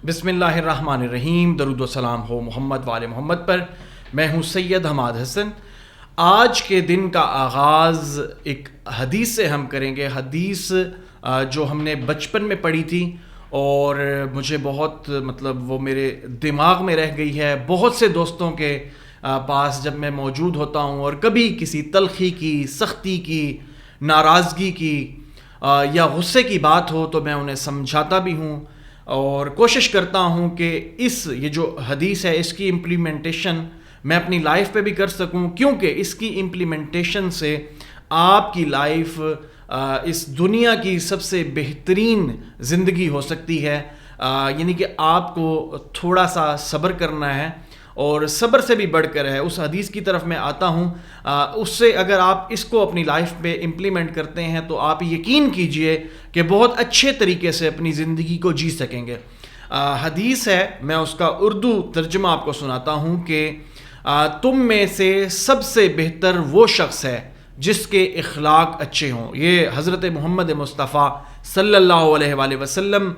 بسم اللہ الرحمن الرحیم، درود و سلام ہو محمد وآل محمد پر۔ میں ہوں سید حماد حسن۔ آج کے دن کا آغاز ایک حدیث سے ہم کریں گے، حدیث جو ہم نے بچپن میں پڑھی تھی اور مجھے بہت وہ میرے دماغ میں رہ گئی ہے۔ بہت سے دوستوں کے پاس جب میں موجود ہوتا ہوں اور کبھی کسی تلخی کی، سختی کی، ناراضگی کی یا غصے کی بات ہو تو میں انہیں سمجھاتا بھی ہوں اور کوشش کرتا ہوں کہ یہ جو حدیث ہے اس کی امپلیمنٹیشن میں اپنی لائف پہ بھی کر سکوں، کیونکہ اس کی امپلیمنٹیشن سے آپ کی لائف اس دنیا کی سب سے بہترین زندگی ہو سکتی ہے۔ یعنی کہ آپ کو تھوڑا سا صبر کرنا ہے، اور صبر سے بھی بڑھ کر ہے، اس حدیث کی طرف میں آتا ہوں، اس سے اگر آپ اس کو اپنی لائف پہ امپلیمنٹ کرتے ہیں تو آپ یقین کیجئے کہ بہت اچھے طریقے سے اپنی زندگی کو جی سکیں گے۔ حدیث ہے، میں اس کا اردو ترجمہ آپ کو سناتا ہوں کہ تم میں سے سب سے بہتر وہ شخص ہے جس کے اخلاق اچھے ہوں۔ یہ حضرت محمد مصطفیٰ صلی اللہ علیہ وآلہ وسلم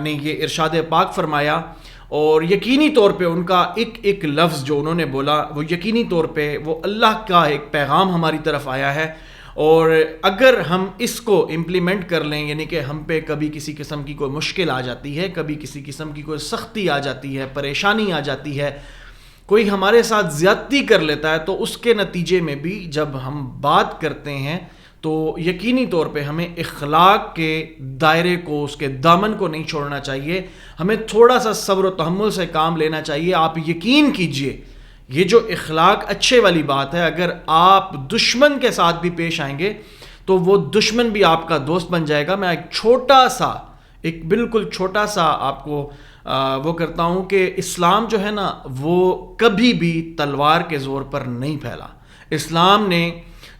نے یہ ارشاد پاک فرمایا، اور یقینی طور پہ ان کا ایک ایک لفظ جو انہوں نے بولا وہ یقینی طور پہ وہ اللہ کا ایک پیغام ہماری طرف آیا ہے۔ اور اگر ہم اس کو امپلیمنٹ کر لیں، یعنی کہ ہم پہ کبھی کسی قسم کی کوئی مشکل آ جاتی ہے، کبھی کسی قسم کی کوئی سختی آ جاتی ہے، پریشانی آ جاتی ہے، کوئی ہمارے ساتھ زیادتی کر لیتا ہے، تو اس کے نتیجے میں بھی جب ہم بات کرتے ہیں تو یقینی طور پہ ہمیں اخلاق کے دائرے کو، اس کے دامن کو نہیں چھوڑنا چاہیے، ہمیں تھوڑا سا صبر و تحمل سے کام لینا چاہیے۔ آپ یقین کیجئے یہ جو اخلاق اچھے والی بات ہے، اگر آپ دشمن کے ساتھ بھی پیش آئیں گے تو وہ دشمن بھی آپ کا دوست بن جائے گا۔ میں ایک بالکل چھوٹا سا آپ کو وہ کرتا ہوں کہ اسلام جو ہے نا وہ کبھی بھی تلوار کے زور پر نہیں پھیلا۔ اسلام نے،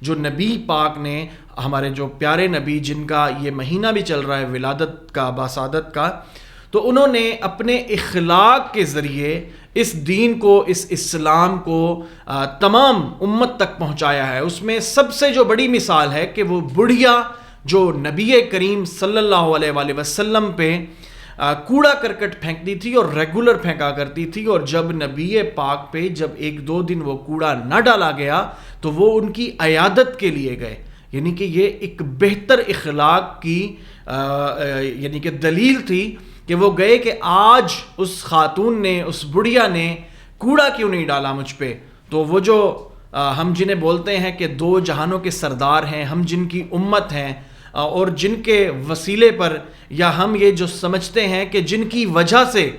جو نبی پاک نے، ہمارے جو پیارے نبی جن کا یہ مہینہ بھی چل رہا ہے ولادت کا، باسعادت کا، تو انہوں نے اپنے اخلاق کے ذریعے اس دین کو، اس اسلام کو تمام امت تک پہنچایا ہے۔ اس میں سب سے جو بڑی مثال ہے کہ وہ بڑھیا جو نبی کریم صلی اللہ علیہ وآلہ وسلم پہ کوڑا کرکٹ پھینکتی تھی اور ریگولر پھینکا کرتی تھی، اور جب نبی پاک پہ جب ایک دو دن وہ کوڑا نہ ڈالا گیا تو وہ ان کی عیادت کے لیے گئے۔ یعنی کہ یہ ایک بہتر اخلاق کی یعنی کہ دلیل تھی کہ وہ گئے کہ آج اس خاتون نے، اس بڑھیا نے کوڑا کیوں نہیں ڈالا مجھ پہ۔ تو وہ جو ہم جنہیں بولتے ہیں کہ دو جہانوں کے سردار ہیں، ہم جن کی امت ہیں اور جن کے وسیلے پر، یا ہم یہ جو سمجھتے ہیں کہ جن کی وجہ سے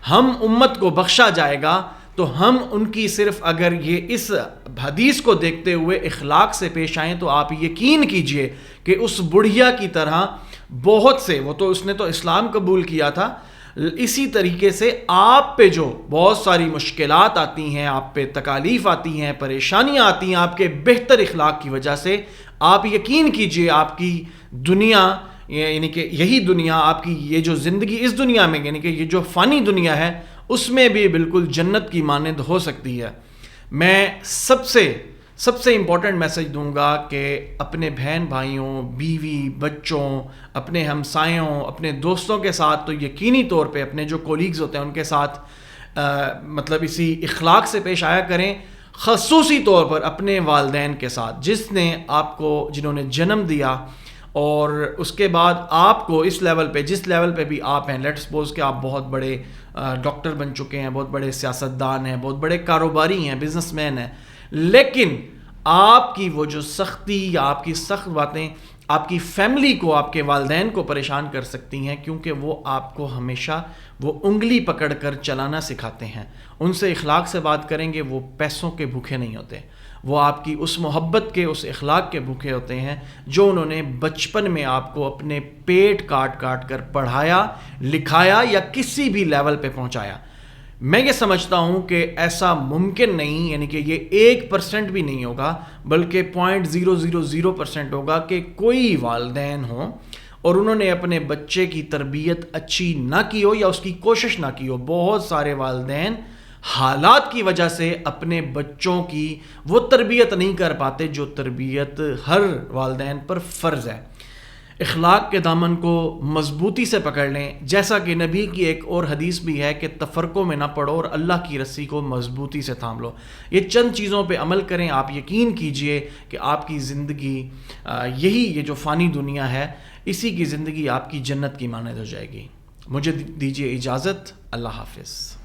ہم امت کو بخشا جائے گا، تو ہم ان کی صرف اگر یہ اس حدیث کو دیکھتے ہوئے اخلاق سے پیش آئیں تو آپ یقین کیجئے کہ اس بڑھیا کی طرح بہت سے، وہ تو اس نے تو اسلام قبول کیا تھا، اسی طریقے سے آپ پہ جو بہت ساری مشکلات آتی ہیں، آپ پہ تکالیف آتی ہیں، پریشانیاں آتی ہیں آپ کے بہتر اخلاق کی وجہ سے، آپ یقین کیجئے آپ کی دنیا، یعنی کہ یہی دنیا، آپ کی یہ جو زندگی اس دنیا میں، یعنی کہ یہ جو فانی دنیا ہے، اس میں بھی بالکل جنت کی مانند ہو سکتی ہے۔ میں سب سے امپورٹنٹ میسج دوں گا کہ اپنے بہن بھائیوں، بیوی، بچوں، اپنے ہمسایوں، اپنے دوستوں کے ساتھ تو یقینی طور پہ اپنے جو کولیگز ہوتے ہیں ان کے ساتھ اسی اخلاق سے پیش آیا کریں، خصوصی طور پر اپنے والدین کے ساتھ، جنہوں نے جنم دیا، اور اس کے بعد آپ کو اس لیول پہ، جس لیول پہ بھی آپ ہیں، لیٹ سپوز کہ آپ بہت بڑے ڈاکٹر بن چکے ہیں، بہت بڑے سیاستدان ہیں، بہت بڑے کاروباری ہیں، بزنس مین ہیں، لیکن آپ کی وہ جو سختی یا آپ کی سخت باتیں آپ کی فیملی کو، آپ کے والدین کو پریشان کر سکتی ہیں، کیونکہ وہ آپ کو ہمیشہ وہ انگلی پکڑ کر چلانا سکھاتے ہیں۔ ان سے اخلاق سے بات کریں گے، وہ پیسوں کے بھوکے نہیں ہوتے، وہ آپ کی اس محبت کے، اس اخلاق کے بھوکے ہوتے ہیں جو انہوں نے بچپن میں آپ کو اپنے پیٹ کاٹ کاٹ کر پڑھایا، لکھایا یا کسی بھی لیول پہ پہنچایا۔ میں یہ سمجھتا ہوں کہ ایسا ممکن نہیں، یعنی کہ یہ 1% بھی نہیں ہوگا، بلکہ 0.000% ہوگا کہ کوئی والدین ہوں اور انہوں نے اپنے بچے کی تربیت اچھی نہ کی ہو یا اس کی کوشش نہ کی ہو۔ بہت سارے والدین حالات کی وجہ سے اپنے بچوں کی وہ تربیت نہیں کر پاتے جو تربیت ہر والدین پر فرض ہے۔ اخلاق کے دامن کو مضبوطی سے پکڑ لیں، جیسا کہ نبی کی ایک اور حدیث بھی ہے کہ تفرقوں میں نہ پڑو اور اللہ کی رسی کو مضبوطی سے تھام لو۔ یہ چند چیزوں پہ عمل کریں، آپ یقین کیجئے کہ آپ کی زندگی یہ جو فانی دنیا ہے، اسی کی زندگی آپ کی جنت کی مانند ہو جائے گی۔ مجھے دیجیے اجازت، اللہ حافظ۔